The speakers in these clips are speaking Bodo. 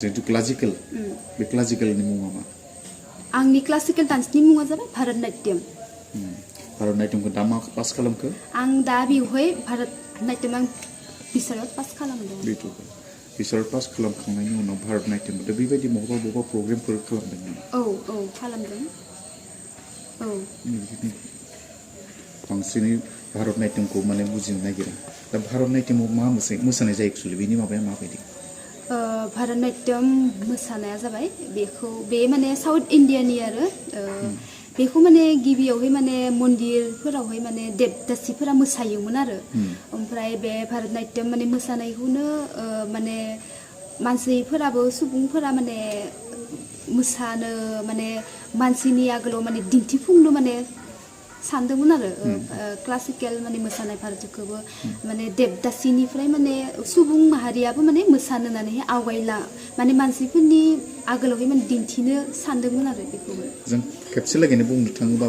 जितु क्लासिकल बे क्लासिकलनि मुङा मा? आंनि क्लासिकल डान्सनि मुङा जाबाय भारतनाट्यम। भारतनाट्यमखौ दा मा पास खालामखो? आं दा बेवहाय भारतनाट्यम आं बिसाराव पास खालामदों। बिसाराव पास खालामखांनायनि उनाव भारतनाट्यम दा बेबायदि बबेबा प्रग्रामफोर खालामदों नामा? औ खालामदों। औ बांसिनै भारतनाट्यमखौ माने बुजिनो नागिरा। दा भारतनाट्यमाव मा मोसानाय जायो एक्चुअली बेनि माबाया माबायदि? भारतनाट्यम मोसानाया जाबाय बे माने साउथ इन्डियानि आरो बेखौ माने गिबियावहाय माने मन्दिरफोरावहाय माने देबदासिफोरा मोसायोमोन आरो ओमफ्राय बे भारतनाट्यम माने मोसानायखौनो माने मानसिफोराबो सुबुंफोरा माने मोसानो माने मानसिनि आगोलाव माने दिन्थिफुंनो माने सानदोंमोन आरो क्लासिकेल माने मोसानाय भारतखौबो माने देबदासिनिफ्राय माने सुबुं माहारियाबो माने मोसानो होननानै आवगायला माने मानसिफोरनि आगोलावहाय माने दिन्थिनो सानदोंमोन आरो बेखौबो जों खेबसे लागैनो बुंनो थाङोबा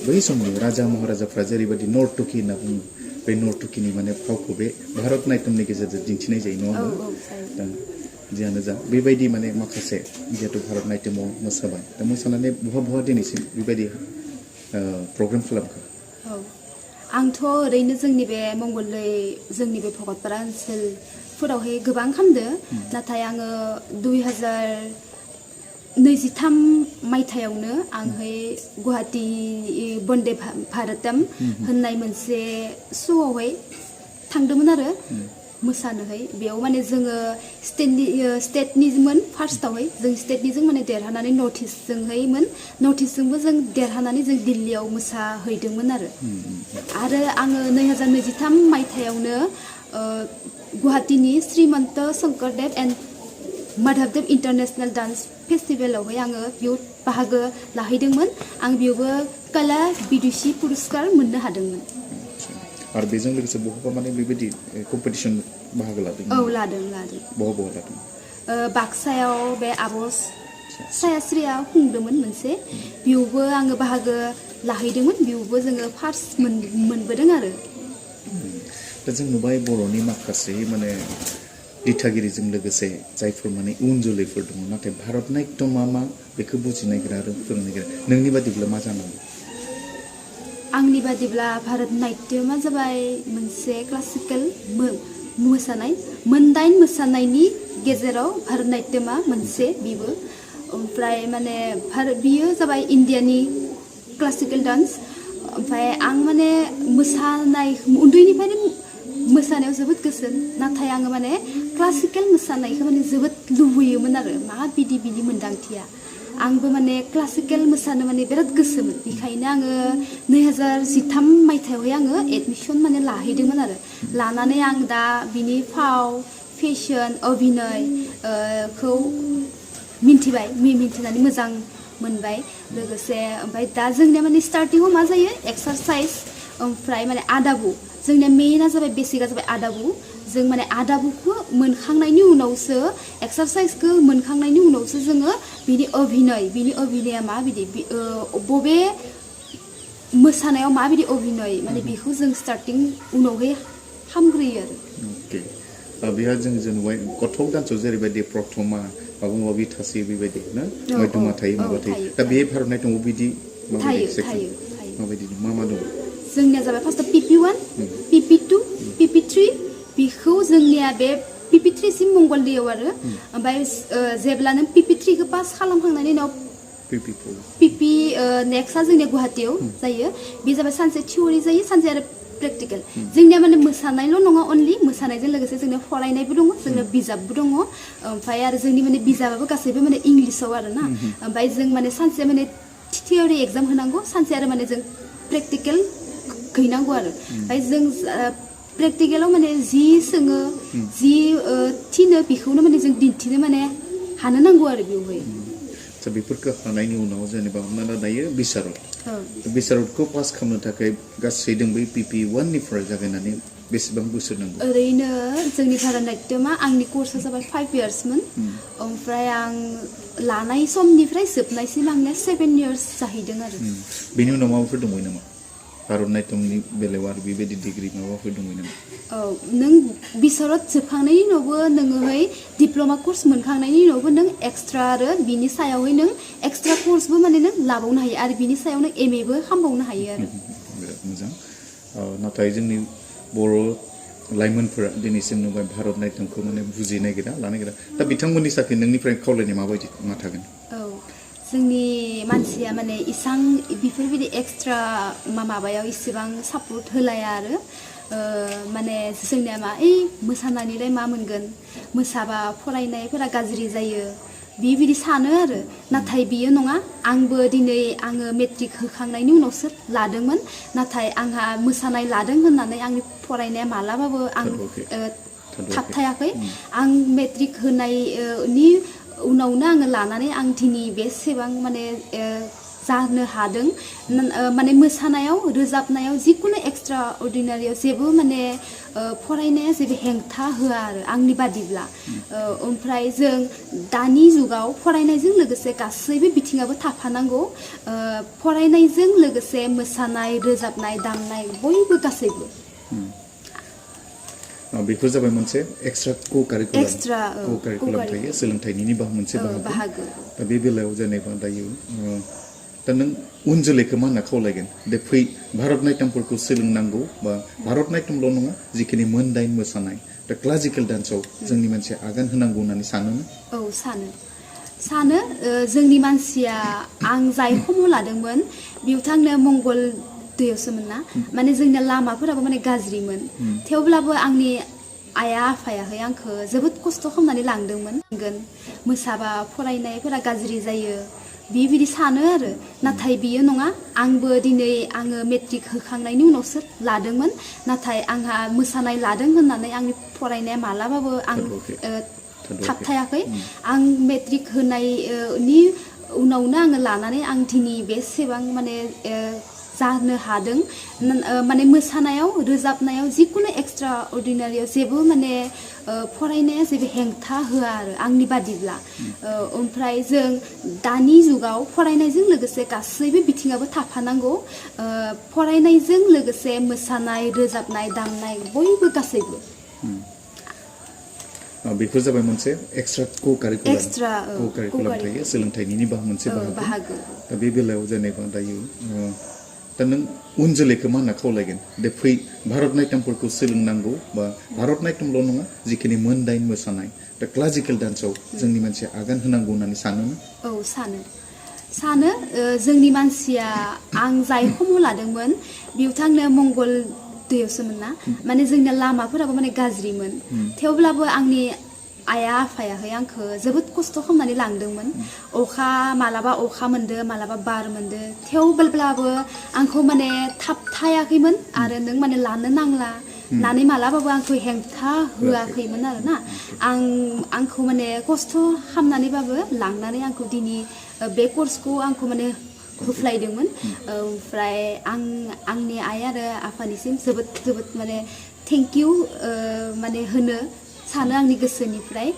बै समनि राजा महाराजाफ्रा जेरैबायदि नर्तकी होनना बुङो बे नर्तकीनि माने फावखौ बे भारतनाट्यमनि गेजेरजों दिन्थिनाय जायो नङा होमबा? दा जियानो जा बेबायदि माने माखासे जिहेतु भारतनाट्यमाव मोसाबाय दा मोसानानै बहा दिनैसिम बेबायदि प्रग्राम खालामखो? आंथ' ओरैनो जोंनि बे मंगलदै जोंनि बे भगतपारा ओनसोलफोरावहाय गोबां खालामदो नाथाय आङो 2023 मायथाइयावनो आंहाय गुवाहाटि बन्दे भारतम होननाय मोनसे श'आवहाय थांदोंमोन आरो मोसानोहाय बेयाव माने जोङो स्टेटनिमोन फार्स्टआवहाय जों स्टेटनिजों माने देरहानानै नर्थ इस्टजोंबो जों देरहानानै जों दिल्लीयाव मोसाहैदोंमन आरो आङो 2023 मायथाइयावनो गुवाहाटीनि श्रीमन्त शंकरदेव एन्ड माधबदेव इन्टारनेशनेल डान्स फेस्टिभेलावहाय आङो बेयाव बाहागो लाहैदोंमोन आं बेयावबो कला बिदुषी पुरस्कार मोननो हादोंमोन। आरो बेजों लोगोसे बहाबा माने बेबायदि कम्पिटिसन बाहागो लादों? औ लादों। बहा लादों? बाक्सायाव बे आब' सायास्रिया खुंदोंमोन मोनसे बेयावबो आङो बाहागो लाहैदोंमोन बेयावबो जोङो फार्स्ट मोनबोदों आरो दा जों नुबाय बर'नि माखासे माने दिथागिरिजों लोगोसे जायफोर माने उन जोलैफोर दङ नाथाय भारतनाट्यमा मा बेखौ बुजिनो नागिरा आरो फोरोंनो नागिरा नोंनि बादिब्ला मा जानांगौ? आंनि बादिब्ला भारतनाट्यमा जाबाय मोनसे क्लासिकेल मोसानाय मोनदाइन मोसानायनि गेजेराव भारतनाट्यमा मोनसे बेबो ओमफ्राय माने बियो जाबाय इन्डियानि क्लासिकेल डान्स ओमफ्राय आं माने मोसानाय उन्दैनिफ्रायनो मोसानायाव जोबोद गोसो नाथाय आङो माने क्लासिकेल मोसानायखौ माने जोबोद लुबैयोमोन आरो माबायदि बिनि मोन्दांथिया आंबो माने क्लासिकेल मोसानो माने बिराद गोसोमोन बेखायनो आङो 2013 मायथाइयावहाय आङो एडमिसन माने लाहैदोंमोन आरो लानानै आं दा बिनि फाव फेशन अभिनयखौ मिन्थिनानै मोजां मोनबाय लोगोसे ओमफ्राय दा जोंनिया माने स्टार्टिङाव मा जायो एक्सारसाइज ओमफ्राय माने आदाबु जोंनिया मेइना जाबाय बेसिकआ जाबाय आदाबु जों माने आदाबुखौ मोनखांनायनि उनावसो एक्सारसाइजखौ मोनखांनायनि उनावसो जोङो बिनि अभिनया माबायदि बबे मोसानायाव माबायदि अभिनय माने बेखौ जों स्टार्टिं उनावहाय हामग्रोयो आरो बेहा जों नुबाय गथ' डान्सआव जेरैबायदि प्रथमा माबा माबि थासै बेबायदि ना मध्यमा थायो माबा थायो दा बे भारतनाट्यमाव बिदि माबायदि मा दं? जोंनिया जाबाय फार्स्टआव PP1 PP2 PP3 बेखौ जोंनिया बे PP3सिम मंगलदैयाव आरो ओमफ्राय जेब्ला नों PP3खौ पास खालामखांनायनि उनाव नेक्स्टआ जोंनिया गुवाहाटीयाव जायो बे जाबाय सानसे थियरि जायो सानसे आरो प्रेक्टिकेल जोंनिया माने मोसानायल' नङा अनलि मोसानायजों लोगोसे जोंनिया फरायनायबो दङ जोंनिया बिजाबबो दङ ओमफ्राय आरो जोंनि माने बिजाबाबो गासैबो माने इंलिसाव आरो ना ओमफ्राय जों माने सानसे माने थियरि एग्जाम होनांगौ सानसे आरो माने जों प्रेक्टिकेल हैनांगौ आरो ओमफ्राय जों प्रेक्टिकेलाव माने जि सोङो जि थिनो बेखौनो माने जों दिन्थिनो माने हानो नांगौ आरो बेवहाय बेफोरखौ हानायनि उनाव जेनेबा हमना दायो बिसारतखौ पास खालामनो थाखाय गासै दं बै PP1निफ्राय जागायनानै बेसेबां बोसोर नांगौ? ओरैनो जोंनि भारतनाट्यमा आंनि कर्सआ जाबाय 5 इयार्समोन ओमफ्राय आं लानाय समनिफ्राय जोबनायसिम आंनिया 7 इयार्स जाहैदों आरो बेनि उनाव माबाफोर दंबायो नामा? भारतनाट्यमनि बेलायाव आरो बेबायदि डिग्री माबाफोर दंमोन नामा? औ नों बिसरत जोबखांनायनि उनावबो नोङोहाय डिप्ल'मा कर्स मोनखांनायनि उनावबो नों एक्सट्रा आरो बिनि सायावहाय नों एक्सट्रा कर्सबो माने नों लाबावनो हायो आरो बिनि सायाव नों एमएबो खालामबावनो हायो आरो बिराद मोजां नाथाय जोंनि बर' लाइमोनफोरा दिनैसिम नुबाय भारतनाट्यमखौ माने बुजिनो नागिरा लानो नागिरा दा बिथांमोननि थाखाय नोंनिफ्राय खावलायनाय माबायदि मा थागोन? औ जोंनि मानसिया माने इसां बेफोरबायदि एक्सट्रा माबायाव इसेबां सापर्ट होलाया आरो माने जोंनिया मा ओइ मोसानानैलाय मा मोनगोन मोसाबा फरायनायफोरा गाज्रि जायो बिबायदि सानो आरो नाथाय बियो नङा आंबो दिनै आङो मेट्रिक होखांनायनि उनावसो लादोंमोन नाथाय आंहा मोसानाय लादों होननानै आंनि फरायनाया मालाबाबो आं थाबथायाखै आं मेट्रिक होनायनि उनावनो आङो लानानै आं दिनै बेसेबां माने जानो हादों माने मोसानायाव रोजाबनायाव जिकुनु एक्सट्रा अर्डिनारियाव जेबो माने फरायनाया जेबो हेंथा होआ आरो आंनि बादिब्ला ओमफ्राय जों दानि जुगाव फरायनायजों लोगोसे गासैबो बिथिङाबो थाफानांगौ फरायनायजों लोगोसे मोसानाय रोजाबनाय दामनाय बयबो गासैबो बेफोर जाबाय मोनसे एक्सट्रा को-कारिकुलाम थायो सोलोंथाइनि मोनसे बाहागो दा बे बेलायाव जेनेबा दायो दा नों उन जोलैखौ मा होनना खावलायगोन दे फै भारतनाट्यमफोरखौ सोलोंनांगौ बा भारतनाट्यमल' नङा जिखिनि मोनदाइन मोसानाय दा क्लासिकेल डान्सआव जोंनि मानसिया आगान होनांगौ होननानै सानो ना? औ सानो जोंनि मानसिया आं जाय समाव लादोंमोन बिथांनो मंगल दैयावसोमोन ना माने जोंनिया लामाफोराबो माने गाज्रिमोन थेवब्लाबो आंनि आइया आफायाहाय आंखौ जोबोद खस्थ' खालामनानै लांदोंमोन मोसाबा फरायनायफोरा गाज्रि जायो बिबायदि सानो आरो नाथाय बियो नङा आंबो दिनै आङो मेट्रिक होखांनायनि उनावसो लादोंमोन नाथाय आंहा मोसानाय लादों होननानै आंनि फरायनाया मालाबाबो आं थाबथायाखै आं मेट्रिक होनायनि उनावनो आङो लानानै आं दिनै बेसेबां माने जानो हादों माने मोसानायाव रोजाबनायाव जिकुनु एक्सट्रा अर्डिनारियाव जेबो माने फरायनाया जेबो हेंथा होआ आरो आंनि बादिब्ला ओमफ्राय जों दानि जुगाव फरायनायजों लोगोसे गासैबो बिथिङाबो थाफानांगौ फरायनायजों लोगोसे मोसानाय रोजाबनाय दामनाय बयबो गासैबो बेफोर जाबाय मोनसे एक्सट्रा को-कारिकुलाम थायो सोलोंथाइनि मोनसे बाहागो दा बे बेलायाव जेनेबा दायो दा नों उन जोलैखौ मा होनना खावलायगोन दे फै भारतनाट्यमफोरखौ सोलोंनांगौ बा भारतनाट्यमल' नङा जिखिनि मोनदाइन मोसानाय दा क्लासिकेल डान्सआव जोंनि मानसिया आगान होनांगौ होननानै सानो ना? औ सानो जोंनि मानसिया आं जाय समाव लादोंमोन बिथांनो मंगल दैयावसोमोन ना माने जोंनिया लामाफोराबो माने गाज्रिमोन थेवब्लाबो आंनि आइया आफायाहाय आंखौ जोबोद खस्थ' खालामनानै लांदोंमोन मालाबा अखा मोनदो मालाबा बार मोनदो थेवब्लाबो आंखौ माने थाबथायाखैमोन आरो नों माने लानो नांला होननानै मालाबाबो आंखौ हेंथा होआखैमोन आरो ना आंखौ माने खस्थ' खालामनानैबाबो लांनानै आंखौ दिनै बे कर्सखौ आंखौ माने होफ्लायदोंमोन ओमफ्राय आंनि आइ आरो आफानिसिम जोबोद माने थेंक इउ माने होनो सानो आंनि गोसोनिफ्राय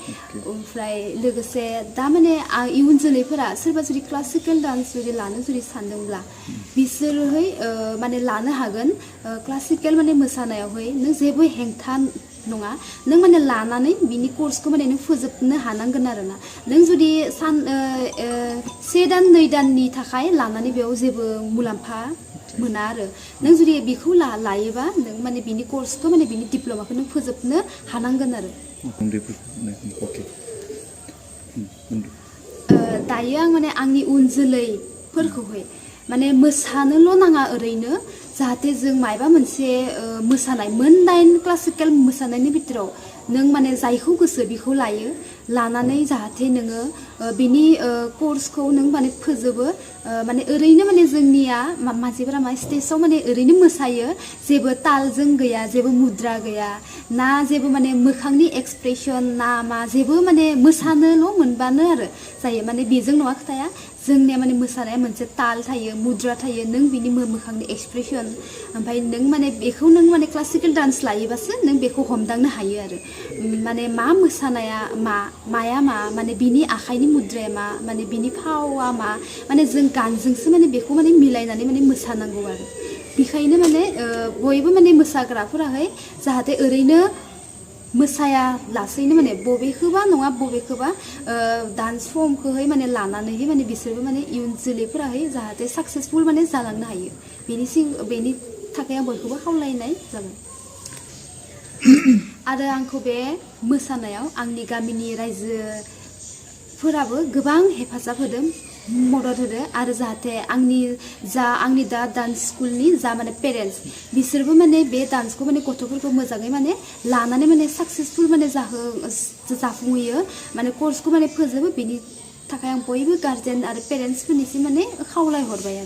ओमफ्राय लोगोसे दा माने इयुन जोलैफोरा सोरबा जुदि क्लासिकेल डान्स जुदि लानो सानदोंब्ला बिसोरोहाय माने लानो हागोन क्लासिकेल माने मोसानायावहाय नों जेबो हेंथा नङा नों माने लानानै बिनि कर्सखौ माने नों फोजोबनो हानांगोन आरो ना नों जुदि 1 दान 2 दाननि थाखाय लानानै बेयाव जेबो मुलाम्फा मोना आरो नों जुदि बेखौ लायोबा नों माने बिनि कर्सखौ माने बिनि डिप्ल'माखौ नों फोजोबनो हानांगोन आरो दायो आं माने आंनि उन जोलैफोरखौहाय माने मोसानोल' नाङा ओरैनो जाहाथे जों मायबा मोनसे मोसानाय मोनदाइन क्लासिकेल मोसानायनि बिथोराव नों माने जायखौ गोसो बेखौ लानानै जाहाथे नोङो बिनि कर्सखौ नों माने फोजोबो माने ओरैनो माने जोंनिया मानसिफोरा माने स्टेजआव माने ओरैनो मोसायो जेबो तालजों गैया जेबो मुद्रा गैया ना जेबो माने मोखांनि एक्सप्रेसन ना मा जेबो माने मोसानोल' मोनबानो आरो जायो माने बेजों नङा खोथाया जोंनिया माने मोसानाया मोनसे ताल थायो मुद्रा थायो नों बिनि मोखांनि एक्सप्रेसन ओमफ्राय नों माने बेखौ नों माने क्लासिकेल डान्स लायोबासो नों बेखौ हमदांनो हायो आरो माने मा मोसानाया माया माने बिनि आखाइनि मुद्राया मा माने बिनि फावा मा माने जों गानजोंसो माने बेखौ माने मिलायनानै माने मोसानांगौ आरो बेखायनो माने बयबो माने मोसाग्राफोराहाय जाहाथे ओरैनो मोसाया लासैनो माने बबेखौबा नङा बबेखौबा डान्स फर्मखौहाय माने लानानैहाय माने बिसोरबो माने इयुन जोलैफोराहाय जाहाथे साक्सेसफुल माने जालांनो हायो बेनि थाखाय आं बयखौबो खावलायनाय जाबाय आरो आंखौ बे मोसानायाव आंनि गामिनि रायजोफोराबो गोबां हेफाजाब होदों मदद होदों आरो जाहाथे आंनि दा डान्स स्कुलनि जा माने पेरेन्टस बिसोरबो माने बे डान्सखौ माने गथ'फोरखौ मोजाङै माने लानानै माने साक्सेसफुल माने जाफुंहैयो माने कर्सखौ माने फोजोबो बेनि थाखाय आं बयबो गार्जेन आरो पेरेन्टसफोरनिसिम माने खावलायहरबाय आरो